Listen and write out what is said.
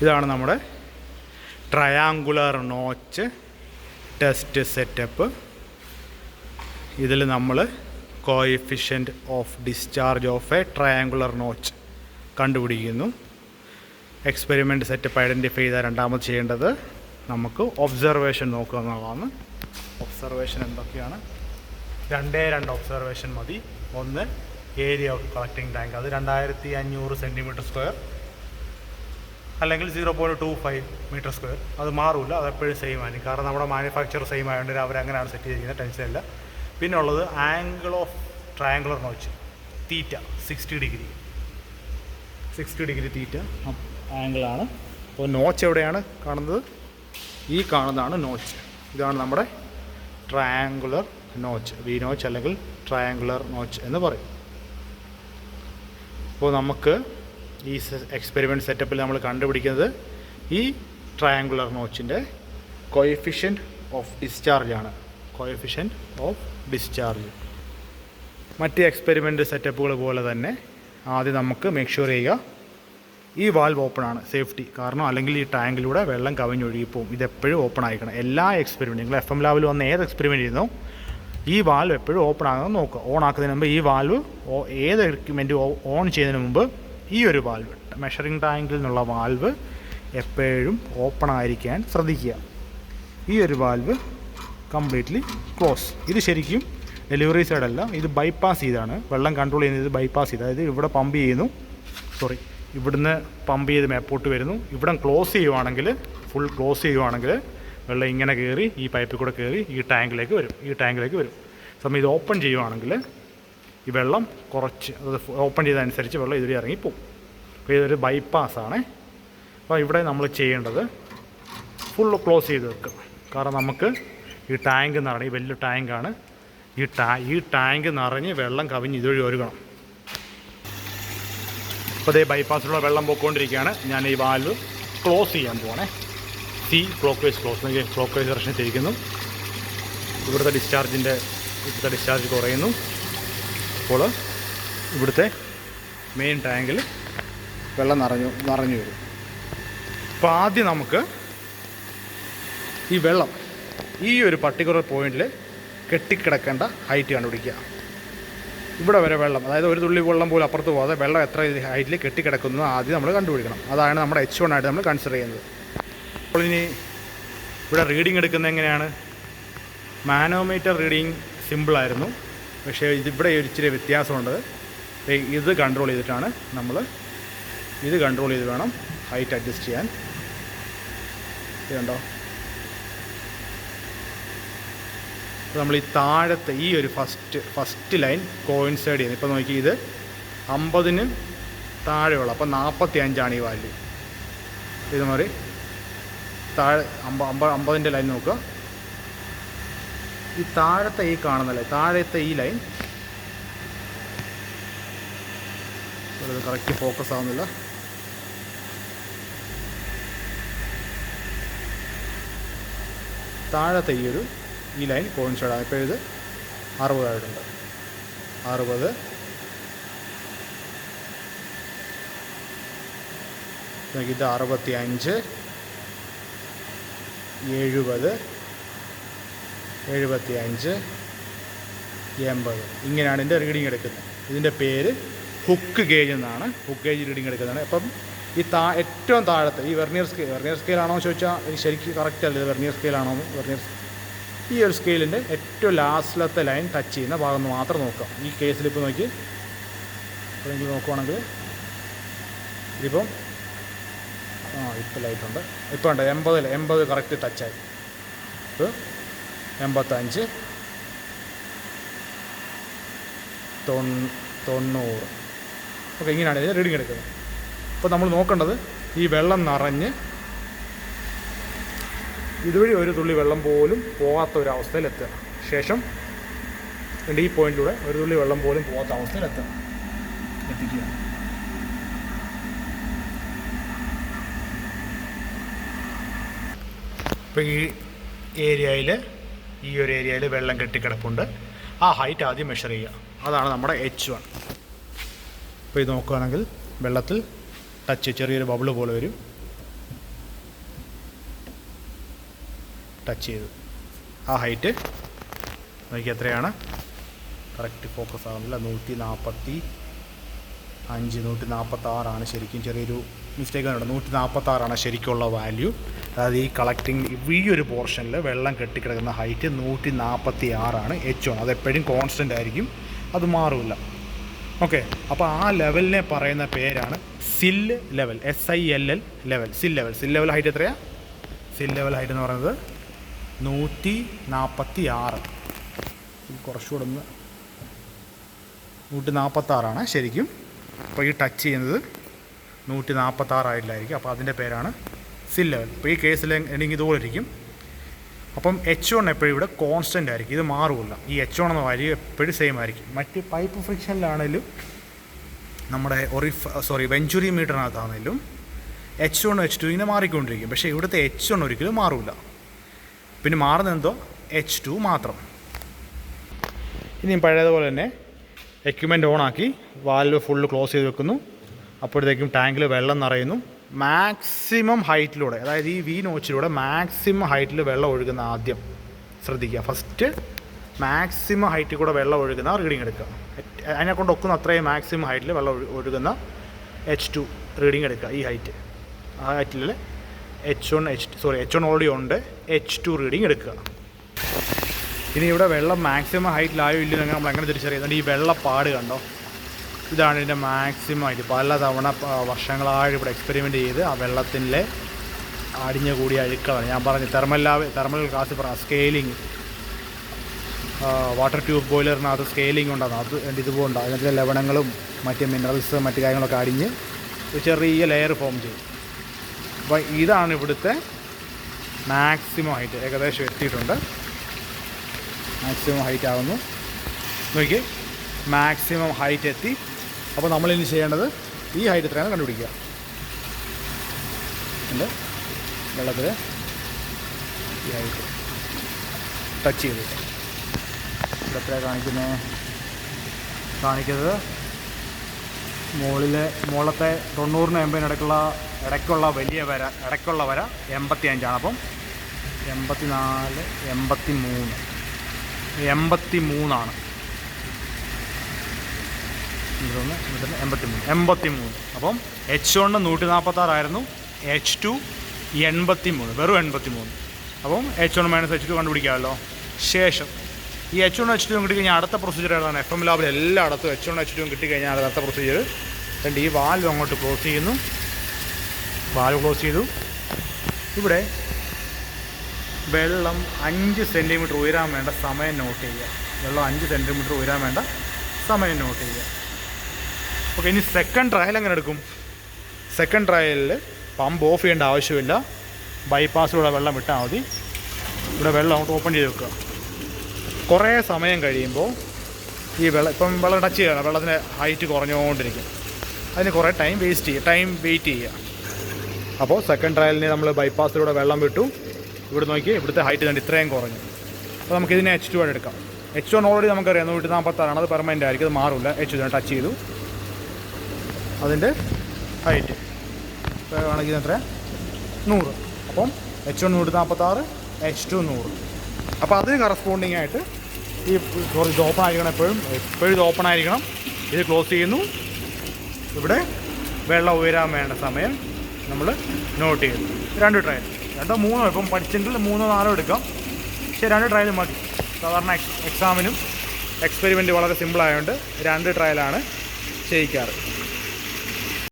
ഇതാണ് നമ്മുടെ triangular notch test setup. ഇതിൽ നമ്മൾ coefficient of discharge of A triangular notch കണ്ടുപിടിക്കുന്നു. എക്സ്പെരിമെൻറ്റ് സെറ്റപ്പ് ഐഡൻറ്റിഫൈ ചെയ്താൽ രണ്ടാമത് ചെയ്യേണ്ടത് നമുക്ക് ഒബ്സർവേഷൻ നോക്കുക എന്നുള്ളതാണ്. ഒബ്സർവേഷൻ എന്തൊക്കെയാണ്? 2 ഒബ്സർവേഷൻ മതി. ഒന്ന്, ഏരിയ ഓഫ് കളക്ടിങ് ടാങ്ക്, അത് 2500 cm², അല്ലെങ്കിൽ 0.25 m². അത് മാറില്ല, അതെപ്പോഴും സെയിം ആയിരിക്കും. കാരണം നമ്മുടെ മാനുഫാക്ചർ സെയിം ആയതുകൊണ്ട് അവരങ്ങനെയാണ് സെറ്റ് ചെയ്തിരിക്കുന്നത്, ടെൻഷനില്ല. പിന്നെ ഉള്ളത് angle of triangular notch, theta 60 degree theta ആംഗിളാണ്. അപ്പോൾ നോച്ച് എവിടെയാണ് കാണുന്നത്? ഈ കാണുന്നതാണ് നോച്ച്. ഇതാണ് നമ്മുടെ ട്രയാങ്കുലർ നോച്ച്, വി നോച്ച് അല്ലെങ്കിൽ ട്രയാങ്കുലർ നോച്ച് എന്ന് പറയും. അപ്പോൾ നമുക്ക് ഈ എക്സ്പെരിമെൻറ്റ് സെറ്റപ്പിൽ നമ്മൾ കണ്ടുപിടിക്കുന്നത് ഈ ട്രയാങ്കുലർ നോച്ചിൻ്റെ കോഎഫിഷ്യൻറ്റ് ഓഫ് ഡിസ്ചാർജാണ്. Coefficient of discharge. മറ്റ് എക്സ്പെരിമെൻറ്റ് സെറ്റപ്പുകൾ പോലെ തന്നെ ആദ്യം നമുക്ക് മേക്ക് ഷുവർ ചെയ്യുക ഈ വാൽവ് ഓപ്പൺ ആണ്, സേഫ്റ്റി. കാരണം അല്ലെങ്കിൽ ഈ ടാങ്കിലൂടെ വെള്ളം കവിഞ്ഞൊഴുകിപ്പോവും. ഇതെപ്പോഴും ഓപ്പൺ ആയിരിക്കണം. എല്ലാ എക്സ്പെരിമെൻറ്റ്, നിങ്ങൾ FM ലാബിൽ വന്ന് ഏത് എക്സ്പെരിമെൻറ്റ് ചെയ്യുന്നോ ഈ വാൽവ് എപ്പോഴും ഓപ്പൺ ആകുന്നത് നോക്കുക. ഓൺ ആക്കുന്നതിന് മുമ്പ് ഈ വാൽവ്, ഏത് എക്യുപ്മെൻറ്റ് ഓൺ ചെയ്യുന്നതിന് മുമ്പ് ഈ ഒരു വാൽവ്, മെഷറിംഗ് ടാങ്കിൽ നിന്നുള്ള വാൽവ് എപ്പോഴും ഓപ്പൺ ആയിരിക്കാൻ ശ്രദ്ധിക്കുക. ഈ ഒരു വാൽവ് കംപ്ലീറ്റ്ലി ക്ലോസ്. ഇത് ശരിക്കും ഡെലിവറി സൈഡല്ല, ഇത് ബൈപ്പാസ് ചെയ്താണ്. വെള്ളം കൺട്രോൾ ചെയ്യുന്നത് ബൈപ്പാസ് ചെയ്ത്, അതായത് ഇവിടെ പമ്പ് ചെയ്യുന്നു, ഇവിടുന്ന് പമ്പ് ചെയ്ത് മേപ്പോട്ട് വരുന്നു. ഇവിടെ ക്ലോസ് ചെയ്യുവാണെങ്കിൽ, ഫുൾ ക്ലോസ് ചെയ്യുവാണെങ്കിൽ വെള്ളം ഇങ്ങനെ കയറി ഈ പൈപ്പിൽ കൂടെ കയറി ഈ ടാങ്കിലേക്ക് വരും. സമയം ഇത് ഓപ്പൺ ചെയ്യുവാണെങ്കിൽ ഈ വെള്ളം കുറച്ച്, അത് ഓപ്പൺ ചെയ്തതനുസരിച്ച് വെള്ളം ഇതിൽ ഇറങ്ങിപ്പോവും. അപ്പോൾ ഇതൊരു ബൈപ്പാസാണ്. അപ്പോൾ ഇവിടെ നമ്മൾ ചെയ്യേണ്ടത് ഫുൾ ക്ലോസ് ചെയ്ത് വെക്കുക. കാരണം നമുക്ക് ഈ ടാങ്ക് നിറഞ്ഞ്, ഈ വലിയ ടാങ്കാണ്, ഈ ടാങ്ക് നിറഞ്ഞ് വെള്ളം കവിഞ്ഞ് ഇതുവഴി ഒഴുകണം. അപ്പോൾ അതേ ബൈപ്പാസിലുള്ള വെള്ളം പോയിക്കൊണ്ടിരിക്കുകയാണ്. ഞാൻ ഈ വാൽവ് ക്ലോസ് ചെയ്യാൻ പോകണേ. ക്ലോക്ക് വൈസ് ഡയറക്ഷനിൽ തിരിക്കുന്നു. ഇവിടുത്തെ ഡിസ്ചാർജ് കുറയുന്നു. അപ്പോൾ ഇവിടുത്തെ മെയിൻ ടാങ്കിൽ വെള്ളം നിറഞ്ഞു വരും. അപ്പോൾ ആദ്യം നമുക്ക് ഈ വെള്ളം ഈ ഒരു പർട്ടിക്കുലർ പോയിന്റിൽ കെട്ടിക്കിടക്കേണ്ട ഹൈറ്റ് കണ്ടുപിടിക്കുക. ഇവിടെ വരെ വെള്ളം, അതായത് ഒരു തുള്ളി വെള്ളം പോലും അപ്പുറത്ത് പോകാതെ വെള്ളം എത്ര ഹൈറ്റിൽ കെട്ടിക്കിടക്കുന്നത് ആദ്യം നമ്മൾ കണ്ടുപിടിക്കണം. അതാണ് നമ്മുടെ H1 ആയിട്ട് നമ്മൾ കൺസിഡർ ചെയ്യുന്നത്. അപ്പോൾ ഇനി ഇവിടെ റീഡിങ് എടുക്കുന്നത് എങ്ങനെയാണ്? മാനോമീറ്റർ റീഡിങ് സിമ്പിളായിരുന്നു, പക്ഷേ ഇതിവിടെ ഇച്ചിരി വ്യത്യാസമുണ്ട്. ഇത് കൺട്രോൾ ചെയ്തിട്ടാണ് നമ്മൾ, ഇത് കൺട്രോൾ ചെയ്ത് വേണം ഹൈറ്റ് അഡ്ജസ്റ്റ് ചെയ്യാൻ. ഇതുണ്ടോ? നമ്മൾ ഈ താഴത്തെ ഈ ഒരു ഫസ്റ്റ് ലൈൻ കോയിൻസൈഡ് ചെയ്യുന്നത്. ഇപ്പോൾ നോക്കി, ഇത് 50-ന് താഴെയുള്ള, അപ്പോൾ 45 ഈ വാല്യൂ. ഇത് മാറി താഴെ 50-ൻ്റെ ലൈൻ നോക്കുക. ഈ താഴത്തെ ഈ കാണുന്നല്ലേ, താഴത്തെ ഈ ലൈൻ, ഇത് കറക്റ്റ് ഫോക്കസ് ആവുന്നില്ല. താഴത്തെ ഈ ലൈൻ കോയിൻസൈഡാണ്. ഇപ്പോൾ ഇത് 60 ആയിട്ടുണ്ട്. 60, ഇത് 65, 70, 75, 80. ഇങ്ങനെയാണ് ഇതിൻ്റെ റീഡിങ് എടുക്കുന്നത്. ഇതിൻ്റെ പേര് ഹുക്ക് ഗേജ് എന്നാണ്. ഹുക്ക് ഗേജ് റീഡിങ് എടുക്കുന്നതാണ്. അപ്പം ഈ ഏറ്റവും താഴത്തെ ഈ വെർനിയർ സ്കെയിലാണോ എന്ന് ചോദിച്ചാൽ ഇത് ശരിക്കും കറക്റ്റ് അല്ല. ഇത് വെർനിയർ സ്കെയിലാണോ? ഈ ഒരു സ്കെയിലിൻ്റെ ഏറ്റവും ലാസ്റ്റിലത്തെ ലൈൻ ടച്ച് ചെയ്യുന്ന ഭാഗം മാത്രം നോക്കാം. ഈ കേസിൽ ഇപ്പോൾ നോക്കി, എപ്പോഴെങ്കിലും നോക്കുവാണെങ്കിൽ ഇതിപ്പം ഇപ്പോൾ ലൈറ്റുണ്ട്. ഇപ്പോൾ ഉണ്ട് 80 കറക്റ്റ് ടച്ചായി. ഇപ്പോൾ 85, 90. ഓക്കെ, ഇങ്ങനെയാണ് ഇത് റീഡിങ് എടുക്കുന്നത്. അപ്പോൾ നമ്മൾ നോക്കേണ്ടത് ഈ വെള്ളം നിറഞ്ഞ് ഇതുവഴി ഒരു തുള്ളി വെള്ളം പോലും പോകാത്ത ഒരവസ്ഥയിലെത്തുക. ശേഷം ഈ പോയിന്റിലൂടെ ഒരു തുള്ളി വെള്ളം പോലും പോകാത്ത അവസ്ഥയിലെത്തുക, എത്തിക്കുക. ഇപ്പോൾ ഈ ഒരു ഏരിയയിൽ വെള്ളം കെട്ടിക്കിടപ്പുണ്ട്. ആ ഹൈറ്റ് ആദ്യം മെഷർ ചെയ്യുക. അതാണ് നമ്മുടെ H1. ഇപ്പോൾ ഇത് നോക്കുകയാണെങ്കിൽ വെള്ളത്തിൽ ടച്ച് ചെറിയൊരു ബബിൾ പോലെ വരും. ടച്ച് ചെയ്തു. ആ ഹൈറ്റ് നോക്കി എത്രയാണ്, കറക്റ്റ് ഫോക്കസ് ആകുന്നില്ല, 145 146 ശരിക്കും. ചെറിയൊരു മിസ്റ്റേക്ക് ഉണ്ട്, 146 ശരിക്കുള്ള വാല്യൂ. അതായത് ഈ കളക്ടിങ് ഈ ഒരു പോർഷനിൽ വെള്ളം കെട്ടിക്കിടക്കുന്ന ഹൈറ്റ് 146 H1. അതെപ്പോഴും കോൺസ്റ്റൻ്റ് ആയിരിക്കും, അത് മാറില്ല. ഓക്കെ, അപ്പോൾ ആ ലെവലിനെ പറയുന്ന പേരാണ് സില്ല് ലെവൽ, SILL ലെവൽ, സിൽ ലെവൽ ഹൈറ്റ് എത്രയാണ്? സിൽ ലെവൽ ഹൈറ്റ് എന്ന് പറയുന്നത് 146. കുറച്ചുകൂടെ ഒന്ന് 146 ശരിക്കും. അപ്പോൾ ഈ ടച്ച് ചെയ്യുന്നത് 146 ആയിട്ടായിരിക്കും. അപ്പോൾ അതിൻ്റെ പേരാണ് സിൽ ലെവൽ. അപ്പോൾ ഈ കേസിൽ എനിക്ക് ഇതുപോലെ ഇരിക്കും. അപ്പം H1 എപ്പോഴും ഇവിടെ കോൺസ്റ്റൻ്റ് ആയിരിക്കും, ഇത് മാറില്ല. ഈ H1 എന്ന വാല്യൂ എപ്പോഴും സെയിം ആയിരിക്കും. മറ്റ് പൈപ്പ് ഫ്രിക്ഷനിലാണെങ്കിലും നമ്മുടെ വെഞ്ചുറി മീറ്ററിനകത്താണെങ്കിലും H1 H2 ഇങ്ങനെ മാറിക്കൊണ്ടിരിക്കും. പക്ഷേ ഇവിടുത്തെ H1 ഒരിക്കലും മാറില്ല. പിന്നെ മാറുന്നതെന്തോ H2 മാത്രം. ഇനിയും പഴയതുപോലെ തന്നെ എക്യുപ്മെൻറ്റ് ഓണാക്കി വാൽവ് ഫുള്ള് ക്ലോസ് ചെയ്ത് വെക്കുന്നു. അപ്പോഴത്തേക്കും ടാങ്കിൽ വെള്ളം നിറയുന്നു. മാക്സിമം ഹൈറ്റിലൂടെ, അതായത് ഈ വി നോച്ചിലൂടെ മാക്സിമം ഹൈറ്റിൽ വെള്ളം ഒഴുകുന്ന ആദ്യം ശ്രദ്ധിക്കുക. ഫസ്റ്റ് മാക്സിമം ഹൈറ്റിൽ കൂടെ വെള്ളം ഒഴുകുന്ന റീഡിങ് എടുക്കുക. അതിനെക്കൊണ്ട് ഒക്കുന്ന അത്രയും മാക്സിമം ഹൈറ്റിൽ വെള്ളം ഒഴുകുന്ന H2 റീഡിങ് എടുക്കുക. ഈ ഹൈറ്റ്, ആ ഹൈറ്റിൽ H1 ഓൾറെഡി ഉണ്ട്, H2 റീഡിങ് എടുക്കുക. ഇനി ഇവിടെ വെള്ളം മാക്സിമം ഹൈറ്റിലായോ ഇല്ലെന്ന് നമ്മൾ എങ്ങനെ തിരിച്ചറിയുന്നുണ്ട്? ഈ വെള്ളപ്പാട് കണ്ടോ, ഇതാണ് ഇതിൻ്റെ മാക്സിമം ഹൈറ്റ്. പലതവണ വർഷങ്ങളായിട്ട് ഇവിടെ എക്സ്പെരിമെൻ്റ് ചെയ്ത് ആ വെള്ളത്തിൻ്റെ അടിഞ്ഞു കൂടിയ അഴുക്കളാണ്. ഞാൻ പറഞ്ഞു തെർമൽ ക്ലാസ്സിൽ പറഞ്ഞ സ്കെയിലിംഗ്, വാട്ടർ ട്യൂബ് ബോയിലറിനകത്ത് സ്കെയിലിംഗ് ഉണ്ടാകും. അത് ഇതുപോലുണ്ട്, അതിനകത്തെ ലവണങ്ങളും മറ്റ് മിനറൽസ് മറ്റ് കാര്യങ്ങളൊക്കെ അടിഞ്ഞ് ഒരു ചെറിയ ലെയർ ഫോം ചെയ്യും. അപ്പോൾ ഇതാണ് ഇവിടുത്തെ മാക്സിമം ഹൈറ്റ്. ഏകദേശം എത്തിയിട്ടുണ്ട്, മാക്സിമം ഹൈറ്റ് ആകുന്നു. നോക്കി, മാക്സിമം ഹൈറ്റ് എത്തി. അപ്പോൾ നമ്മളിനി ചെയ്യേണ്ടത് ഈ ഹൈറ്റ് എത്രയാണ് കണ്ടുപിടിക്കുക. ഉണ്ട് വെള്ളത്തിൽ ഈ ഹൈറ്റ് ടച്ച് ചെയ്തിട്ട് എത്രയാണ് കാണിക്കുന്നത്? മുകളത്തെ 90-നും 80-നും ഇടയ്ക്കുള്ള വലിയ വര, ഇടയ്ക്കുള്ള വര 85. അപ്പം 84, 83 83. അപ്പം H1 146 ആയിരുന്നു, H2 83, വെറും 83. അപ്പം H1 - H2 കണ്ടുപിടിക്കാമല്ലോ. ശേഷം ഈ H1 H2 കിട്ടിക്കഴിഞ്ഞാൽ അടുത്ത പ്രൊസീജിയർ ഏതാണ്? FM ലാബിൽ എല്ലായിടത്തും H1 H2 കിട്ടിക്കഴിഞ്ഞാൽ അടുത്ത പ്രൊസീജിയർ രണ്ട് ഈ വാൽവ് അങ്ങോട്ട് ക്ലോസ് ചെയ്യുന്നു. വാൽവ് ക്ലോസ് ചെയ്തു. ഇവിടെ വെള്ളം 5 സെൻറ്റിമീറ്റർ ഉയരാൻ വേണ്ട സമയം നോട്ട് ചെയ്യുക. വെള്ളം 5 സെൻറ്റിമീറ്റർ ഉയരാൻ വേണ്ട സമയം നോട്ട് ചെയ്യുക. ഓക്കെ, ഇനി സെക്കൻഡ് ട്രയൽ എങ്ങനെ എടുക്കും? സെക്കൻഡ് ട്രയലിൽ പമ്പ് ഓഫ് ചെയ്യേണ്ട ആവശ്യമില്ല, ബൈപ്പാസിലൂടെ വെള്ളം വിട്ടാൽ മതി. ഇവിടെ വെള്ളം അങ്ങോട്ട് ഓപ്പൺ ചെയ്ത് വെക്കുക. കുറേ സമയം കഴിയുമ്പോൾ ഈ ഇപ്പം വെള്ളം ടച്ച് ചെയ്യുക, വെള്ളത്തിൻ്റെ ഹൈറ്റ് കുറഞ്ഞുകൊണ്ടിരിക്കും. അതിന് കുറേ ടൈം വെയിറ്റ് ചെയ്യുക. അപ്പോൾ സെക്കൻഡ് ട്രയലിന് നമ്മൾ ബൈപ്പാസിലൂടെ വെള്ളം വിട്ടു. ഇവിടെ നോക്കി, ഇവിടുത്തെ ഹൈറ്റ് കണ്ട് ഇത്രയും കുറഞ്ഞു. അപ്പോൾ നമുക്കിതിനെ H2 ആയിട്ട് എടുക്കാം. H1 ഓൾറെഡി നമുക്കറിയാം 146, അത് പെർമനൻ്റ് ആയിരിക്കും, അത് മാറില്ല. H2 ടച്ച് ചെയ്തു, അതിൻ്റെ ഹൈറ്റ് കാണിക്കുന്ന എത്ര? 100. അപ്പം H1 146, H2 100. അപ്പോൾ അതിന് കറസ്പോണ്ടിങ് ആയിട്ട് ഈ ഇത് ഓപ്പൺ ആയിരിക്കണം, എപ്പോഴും ഇത് ഓപ്പൺ ആയിരിക്കണം. ഇത് ക്ലോസ് ചെയ്യുന്നു. ഇവിടെ വെള്ളം ഉയരാൻ വേണ്ട സമയം നമ്മൾ നോട്ട് ചെയ്യുന്നു. 2 ട്രയൽ, 2 3, ഇപ്പം പഠിച്ചെങ്കിൽ 3 4 എടുക്കാം. പക്ഷേ 2 ട്രയൽ മതി. സാധാരണ എക്സാമിനും എക്സ്പെരിമെൻറ്റ് വളരെ സിമ്പിളായതുകൊണ്ട് 2 ട്രയലാണ് ചെയ്യിക്കാറ്.